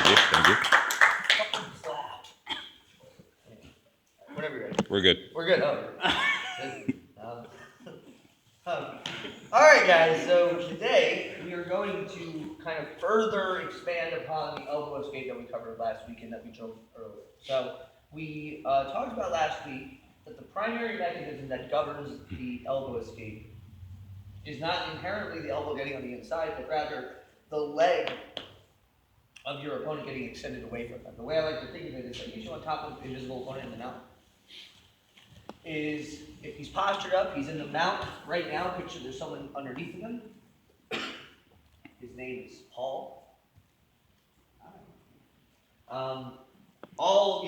Thank you. Whenever you're ready. We're good. We're good. Oh. All right, guys. So today we are going to kind of further expand upon the elbow escape that we covered last week and that we drove earlier. So we talked about last week that the primary mechanism that governs the elbow escape is not inherently the elbow getting on the inside, but rather the leg of your opponent getting extended away from them. The way I like to think of it is that usually on top of the invisible opponent in the mount is if he's postured up, he's in the mount right now. Picture there's someone underneath of him. His name is Paul. All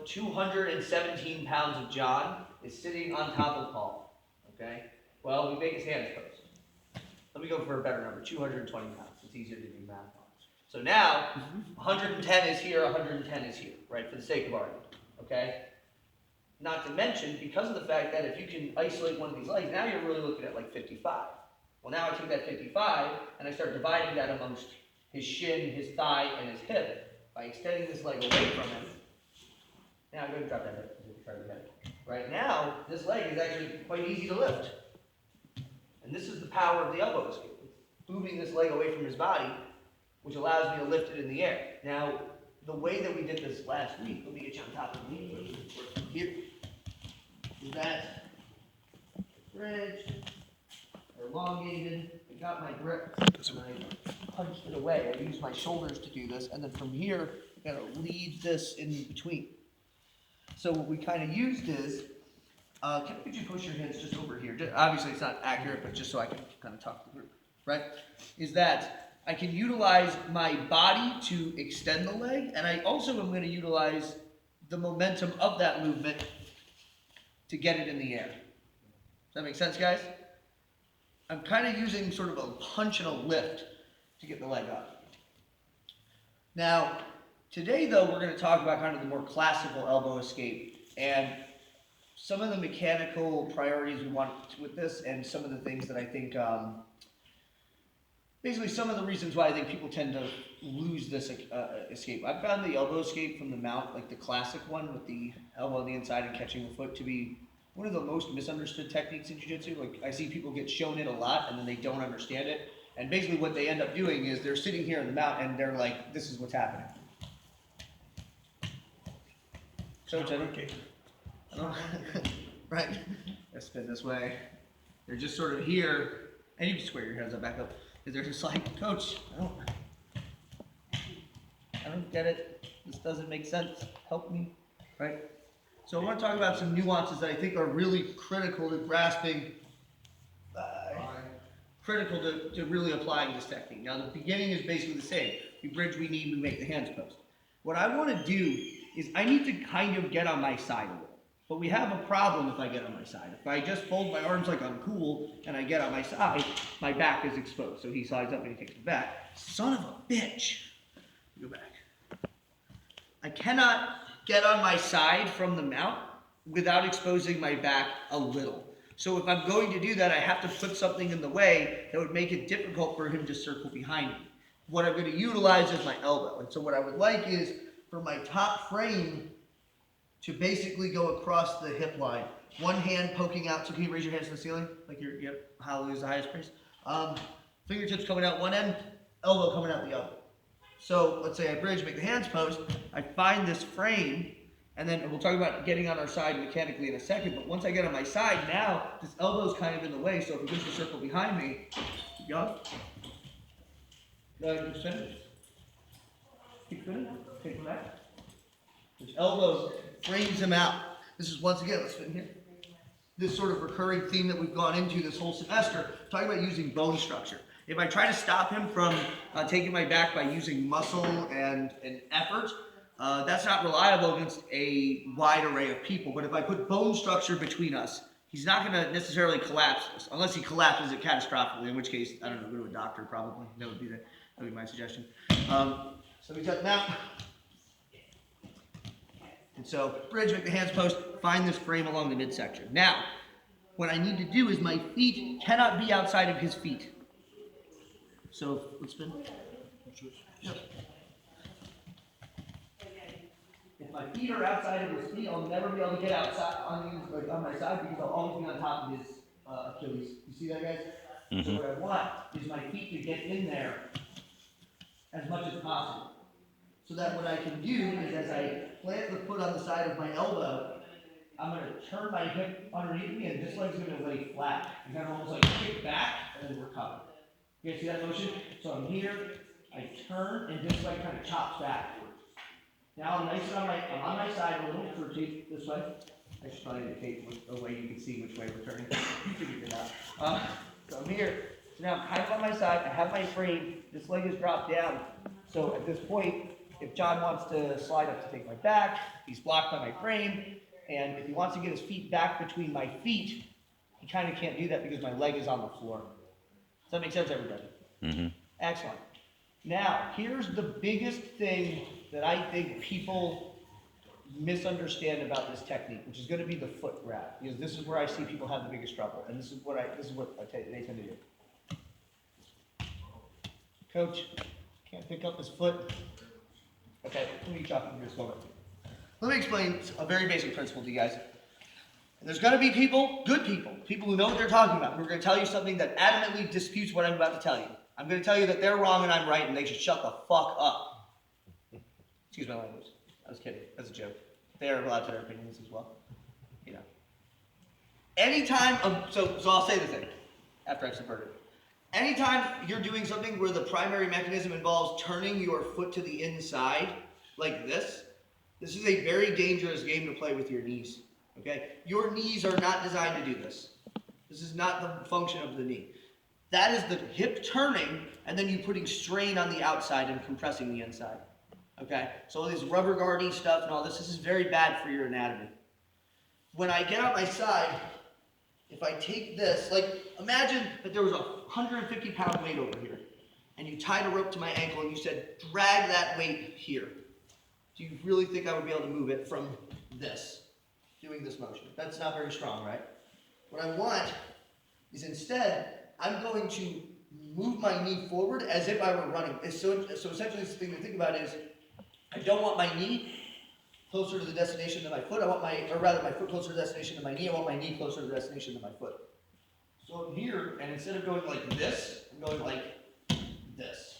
217 pounds of John is sitting on top of Paul. Okay. Well, we make his hands post. Let me go for a better number. 220 pounds. It's easier to do math on. So now, 110 is here. 110 is here. Right, for the sake of argument. Okay. Not to mention, because of the fact that if you can isolate one of these legs, now you're really looking at like 55. Well, now I take that 55 and I start dividing that amongst his shin, his thigh, and his hip by extending this leg away from him. Now I'm going to drop that hip. Right now, this leg is actually quite easy to lift. And this is the power of the elbow escape. Moving this leg away from his body, which allows me to lift it in the air. Now, the way that we did this last week, let me get you on top of me. Here is that bridge, elongated. I got my grip and I punched it away. I used my shoulders to do this, and then from here, I gotta lead this in between. So what we kind of used is, could you push your hands just over here? Obviously, it's not accurate, but just so I can kind of talk to the group, right? Is that I can utilize my body to extend the leg, and I also am going to utilize the momentum of that movement to get it in the air. Does that make sense, guys? I'm kind of using sort of a punch and a lift to get the leg up. Now, today, though, we're going to talk about kind of the more classical elbow escape and some of the mechanical priorities we want with this and some of the things that I think, basically some of the reasons why I think people tend to lose this escape. I found the elbow escape from the mount, like the classic one with the elbow on the inside and catching the foot, to be one of the most misunderstood techniques in jiu-jitsu. Like I see people get shown it a lot and then they don't understand it. And basically what they end up doing is they're sitting here in the mount and they're like, this is what's happening. So right, let's spin this way. They're just sort of here, and you can square your heads up back up, because they're just like, Coach, I don't get it. This doesn't make sense. Help me, right? So I want to talk about some nuances that I think are really critical to grasping, critical to really applying this technique. Now, the beginning is basically the same. We bridge, we knee, we make the hands post. What I want to do is I need to kind of get on my side a little. But we have a problem if I get on my side. If I just fold my arms like I'm cool and I get on my side, my back is exposed. So he slides up and he takes me back. Son of a bitch. Go back. I cannot get on my side from the mount without exposing my back a little. So if I'm going to do that, I have to put something in the way that would make it difficult for him to circle behind me. What I'm going to utilize is my elbow. And so what I would like is for my top frame to basically go across the hip line. One hand poking out. So can you raise your hands to the ceiling? Like hallelujah is the highest praise. Fingertips coming out one end, elbow coming out the other. So let's say I bridge, make the hands post. I find this frame, and then we'll talk about getting on our side mechanically in a second. But once I get on my side, now this elbow's kind of in the way. So if he goes to circle behind me, keep going. Keep spinning. Keep spinning. Take him back. This elbow frames him out. This is, once again, let's spin here. This sort of recurring theme that we've gone into this whole semester, talking about using bone structure. If I try to stop him from taking my back by using muscle and effort, that's not reliable against a wide array of people. But if I put bone structure between us, he's not going to necessarily collapse this, unless he collapses it catastrophically, in which case, I don't know, go to a doctor probably. That would be my suggestion. So we got now. And so, bridge, make the hands post, find this frame along the midsection. Now, what I need to do is my feet cannot be outside of his feet. So, let's spin. Yep. my feet are outside of his feet, I'll never be able to get outside on my side because I'll always be on top of his Achilles. You see that, guys? So what I want is my feet to get in there as much as possible. So that what I can do is as I plant the foot on the side of my elbow, I'm going to turn my hip underneath me and this leg's going to lay flat. I'm going to almost like kick back and then recover. You guys see that motion? So I'm here, I turn, and this leg kind of chops back. Now I'm nice and I'm on my side a little, rotate this way. I should probably indicate a way you can see which way we're turning. You figured it out. So I'm here. So now I'm kind of on my side. I have my frame. This leg is dropped down. So at this point, if John wants to slide up to take my back, he's blocked by my frame. And if he wants to get his feet back between my feet, he kind of can't do that because my leg is on the floor. Does that make sense, everybody? Mm-hmm. Excellent. Now, here's the biggest thing that I think people misunderstand about this technique, which is going to be the foot grab, because this is where I see people have the biggest trouble, and this is what they tend to do. Coach, can't pick up his foot. Okay, let me chop into this moment. Let me explain a very basic principle to you guys. And there's going to be people, good people, people who know what they're talking about, who are going to tell you something that adamantly disputes what I'm about to tell you. I'm going to tell you that they're wrong and I'm right, and they should shut the fuck up. Excuse my language. I was kidding. That's a joke. They are allowed to their opinions as well. You know. Anytime, so I'll say the thing after I've subverted. Anytime you're doing something where the primary mechanism involves turning your foot to the inside, like this is a very dangerous game to play with your knees. Okay? Your knees are not designed to do this. This is not the function of the knee. That is the hip turning, and then you putting strain on the outside and compressing the inside. Okay? So all this rubber guarding stuff and all this is very bad for your anatomy. When I get on my side, if I take this, like imagine that there was a 150-pound weight over here, and you tied a rope to my ankle and you said, drag that weight here. Do you really think I would be able to move it from this, doing this motion? That's not very strong, right? What I want is instead, I'm going to move my knee forward as if I were running. So essentially, the thing to think about is, I don't want my knee closer to the destination than my foot. My foot closer to the destination than my knee. I want my knee closer to the destination than my foot. So I'm here, and instead of going like this, I'm going like this.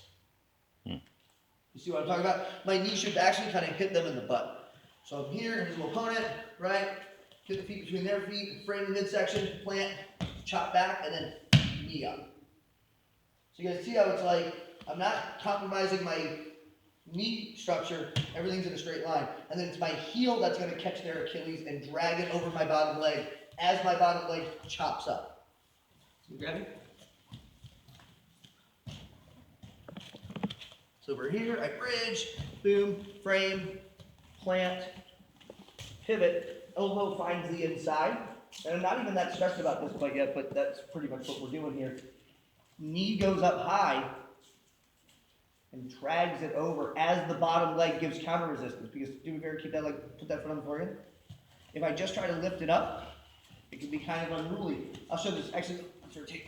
You see what I'm talking about? My knee should actually kind of hit them in the butt. So I'm here, and his opponent, right? Get the feet between their feet, frame the midsection, plant, chop back, and then knee up. So you guys see how it's like, I'm not compromising my knee structure, everything's in a straight line. And then it's my heel that's going to catch their Achilles and drag it over my bottom leg as my bottom leg chops up. So you grab it? So over here, I bridge, boom, frame, plant, pivot, elbow finds the inside. And I'm not even that stressed about this quite yet, but that's pretty much what we're doing here. Knee goes up high and drags it over as the bottom leg gives counter resistance. Because do me a favor, keep that leg, put that foot on the floor again. If I just try to lift it up, it can be kind of unruly. I'll show this. Actually, let's rotate.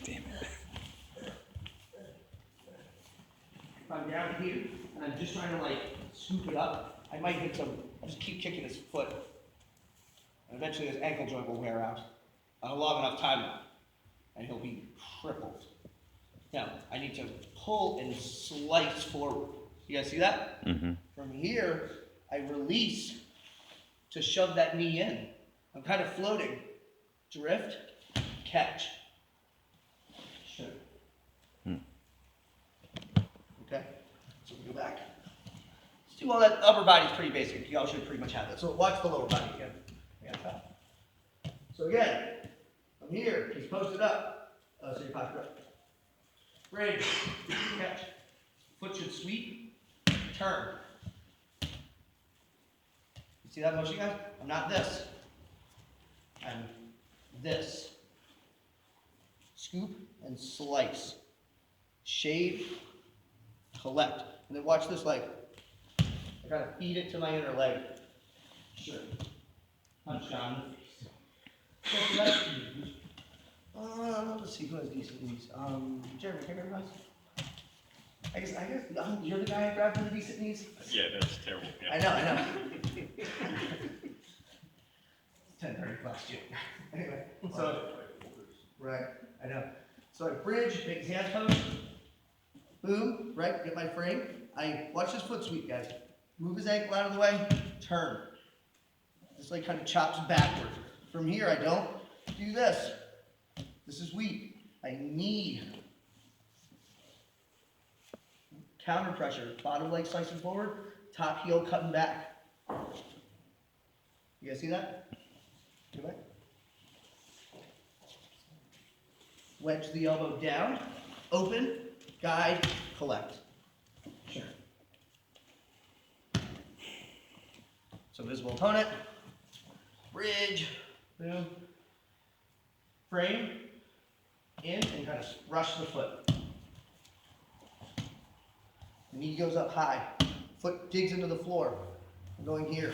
Damn it. If I'm down here and I'm just trying to like scoop it up, I might hit some. I'll just keep kicking his foot. And eventually his ankle joint will wear out on a long enough time, and he'll be crippled. Now, I need to pull and slice forward. You guys see that? Mm-hmm. From here, I release to shove that knee in. I'm kind of floating. Drift, catch. Sure. Okay, so we go back. Let's do all that. Upper body's pretty basic. Y'all should pretty much have that. So watch the lower body again. So again, I'm here, he's posted up. So you pop it up. Bridge, catch. Foot should sweep, turn. You see that motion, guys? I'm not this. I'm this. Scoop and slice. Shave, collect. And then watch this leg. I gotta feed it to my inner leg. Sure. Punch down in the face. Let's see who has decent knees. Jeremy, can you grab You're the guy I grabbed for the decent knees? Yeah, that's terrible. Yeah. I know. 10:30 last year. Anyway, so, right, I know. So I bridge, make his hands post, boom, right, get my frame. I watch his foot sweep, guys. Move his ankle out of the way, turn. This like kind of chops backwards. From here, I don't do this. This is weak. I need counter pressure. Bottom leg slicing forward, top heel cutting back. You guys see that? Go back. Wedge the elbow down, open, guide, collect. Sure. So visible opponent, bridge, boom, frame, in, and kind of rush the foot. The knee goes up high, foot digs into the floor. I'm going here,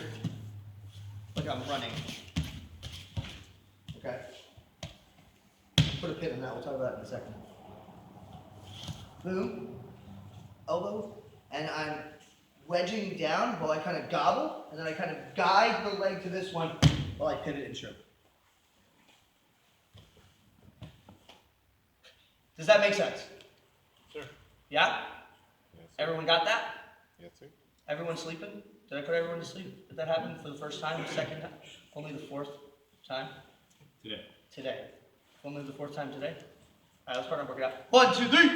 like I'm running. Okay. Put a pin in that, we'll talk about that in a second. Boom, elbow, and I'm wedging down while I kind of gobble, and then I kind of guide the leg to this one while I pivot and stroke. Does that make sense? Sure. Yeah? Yes, sir. Everyone got that? Yes, sir. Everyone sleeping? Did I put everyone to sleep? Did that happen for the first time, the second time? Only the fourth time? Today. Today. Only the fourth time today? All right, let's start on working out. 1, 2, 3.